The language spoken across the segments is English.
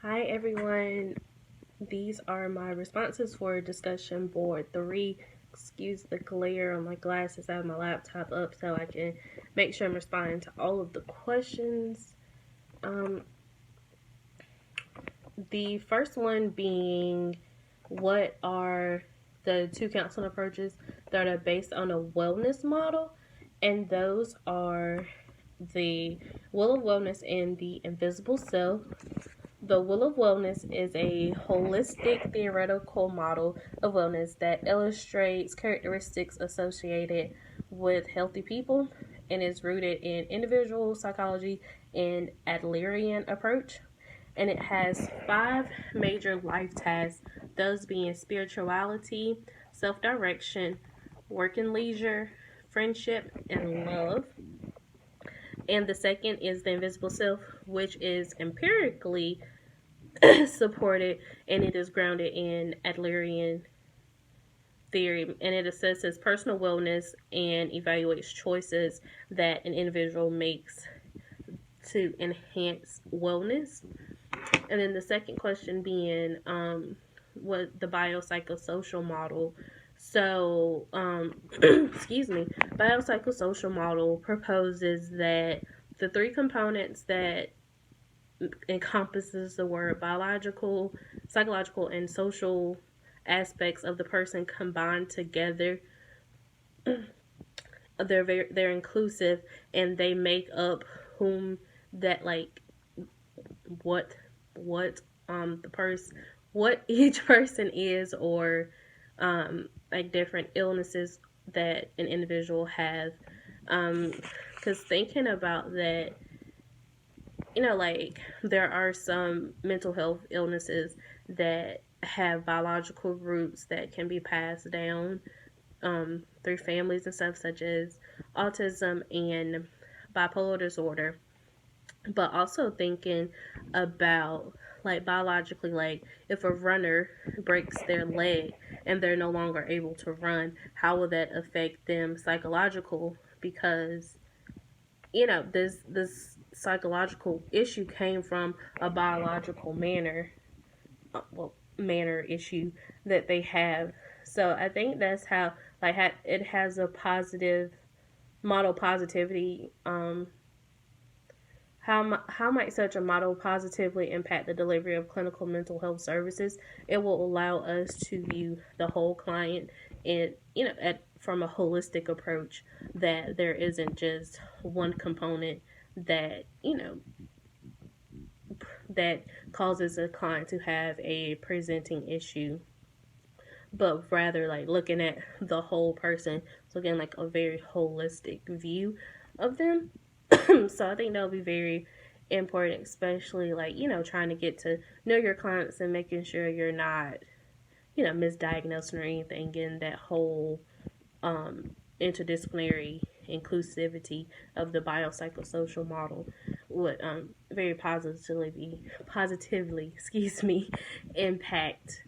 Hi everyone, these are my responses for discussion board 3. Excuse the glare on my glasses. I have my laptop up so I can make sure I'm responding to all of the questions. The first one being, what are the two counseling approaches that are based on a wellness model? And those are the Wheel of Wellness and the Invisible Self. The Wheel of Wellness is a holistic theoretical model of wellness that illustrates characteristics associated with healthy people and is rooted in individual psychology and Adlerian approach. And it has 5 major life tasks, those being spirituality, self-direction, work and leisure, friendship, and love. And the second is the invisible self, which is empirically supported, and it is grounded in Adlerian theory, and it assesses personal wellness and evaluates choices that an individual makes to enhance wellness. And then the second question being what the biopsychosocial model. So, excuse me, biopsychosocial model proposes that the 3 components that encompasses the word biological, psychological, and social aspects of the person combined together. They're inclusive, and they make up whom that like what the person what each person is, or like different illnesses that an individual have. Because thinking about that, like there are some mental health illnesses that have biological roots that can be passed down through families and stuff, such as autism and bipolar disorder. But also thinking about like biologically, like if a runner breaks their leg and they're no longer able to run, how will that affect them psychological? Because this psychological issue came from a biological manner issue that they have. So I think that's how it has a positive model positivity. How might such a model positively impact the delivery of clinical mental health services? It will allow us to view the whole client and from a holistic approach, that there isn't just one component that that causes a client to have a presenting issue, but rather like looking at the whole person, so again like a very holistic view of them. So I think that'll be very important, especially like trying to get to know your clients and making sure you're not misdiagnosing or anything, getting that whole interdisciplinary inclusivity of the biopsychosocial model would very positively impact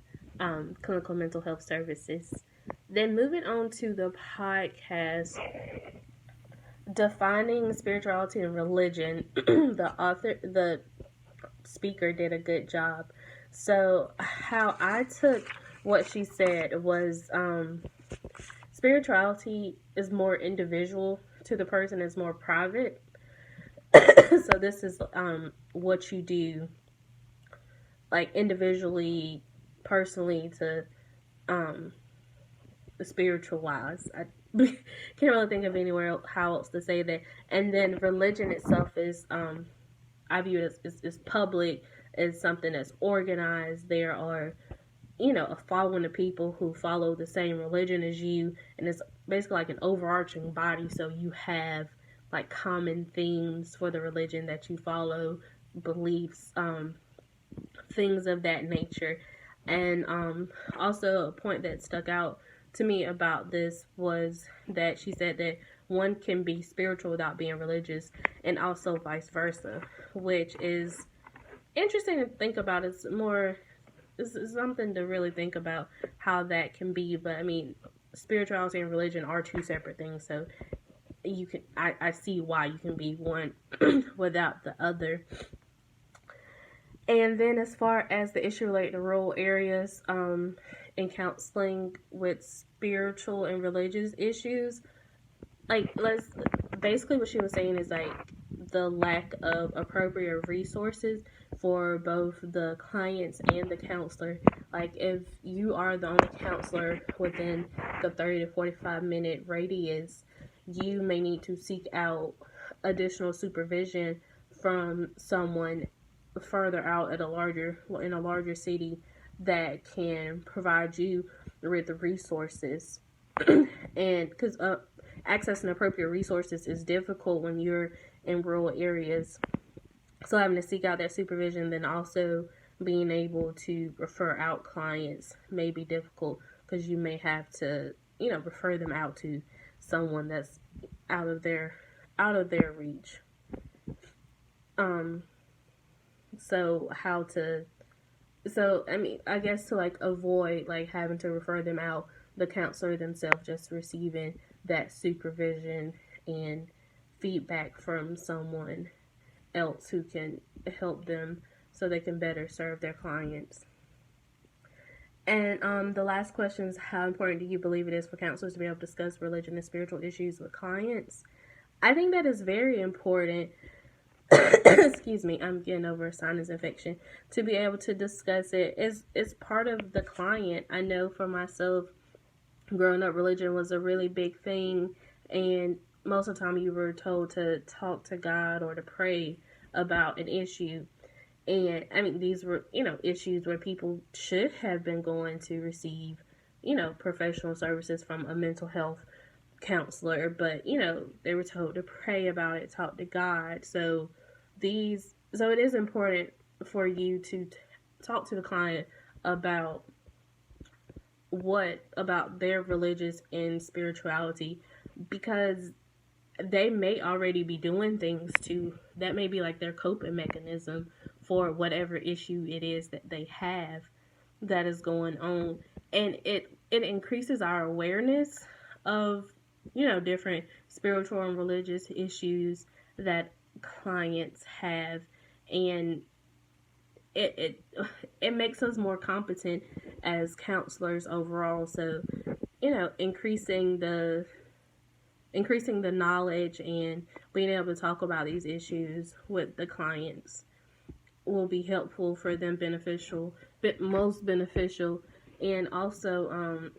clinical mental health services. Then moving on to the podcast, defining spirituality and religion. The speaker did a good job. So how I took what she said was spirituality is more individual to the person, is more private. So this is what you do like individually, personally, to spiritualize. I can't really think of anywhere how else to say that. And then religion itself is I view it as public, as something that's organized. There are a following of people who follow the same religion as you, and it's basically like an overarching body. So you have like common themes for the religion that you follow, beliefs, things of that nature. And also a point that stuck out to me about this was that she said that one can be spiritual without being religious, and also vice versa, which is interesting to think about. It's something to really think about how that can be. But I mean, spirituality and religion are 2 separate things, so I see why you can be one without the other. And then as far as the issue related to rural areas, in counseling with spiritual and religious issues, like let's basically what she was saying is like the lack of appropriate resources for both the clients and the counselor. Like if you are the only counselor within the 30 to 45-minute radius, you may need to seek out additional supervision from someone further out at in a larger city that can provide you with the resources. And because accessing appropriate resources is difficult when you're in rural areas, so having to seek out that supervision, then also being able to refer out clients may be difficult because you may have to, refer them out to someone that's out of their reach. So how to I guess to like avoid like having to refer them out, the counselor themselves just receiving that supervision and feedback from someone else who can help them so they can better serve their clients. And the last question is, how important do you believe it is for counselors to be able to discuss religion and spiritual issues with clients? I think that is very important. Excuse me, I'm getting over a sinus infection. To be able to discuss it is part of the client. I know for myself, growing up, religion was a really big thing, and most of the time you were told to talk to God or to pray about an issue. And I mean, these were, issues where people should have been going to receive, professional services from a mental health counselor, but, they were told to pray about it, talk to God. So it is important for you to talk to the client about about their religious and spirituality, because they may already be doing things that may be like their coping mechanism for whatever issue it is that they have that is going on. And it increases our awareness of, different spiritual and religious issues that clients have, and it makes us more competent as counselors overall. So, increasing the knowledge and being able to talk about these issues with the clients will be helpful for them, most beneficial. And also,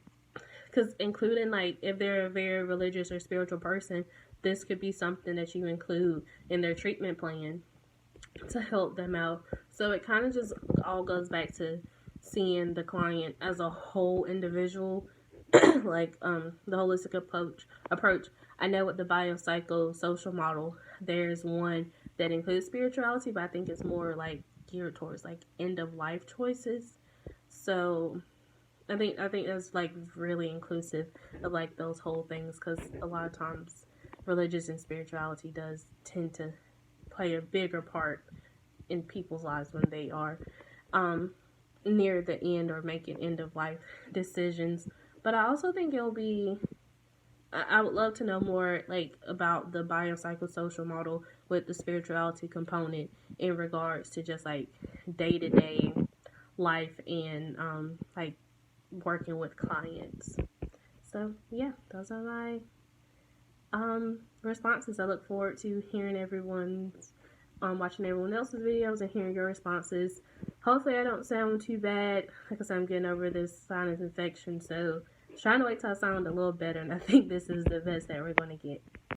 because including, like, if they're a very religious or spiritual person, this could be something that you include in their treatment plan to help them out. So it kind of just all goes back to seeing the client as a whole individual, like the holistic approach. I know with the biopsychosocial model, there's one that includes spirituality, but I think it's more like geared towards like end of life choices. So I think that's like really inclusive of like those whole things, because a lot of times religious and spirituality does tend to play a bigger part in people's lives when they are near the end or making end of life decisions. But I also think I would love to know more like about the biopsychosocial model with the spirituality component in regards to just like day-to-day life and like working with clients. So yeah, those are my responses. I look forward to hearing watching everyone else's videos and hearing your responses. Hopefully I don't sound too bad. Like I said, I'm getting over this sinus infection, so trying to wait till I sound a little better, and I think this is the best that we're going to get.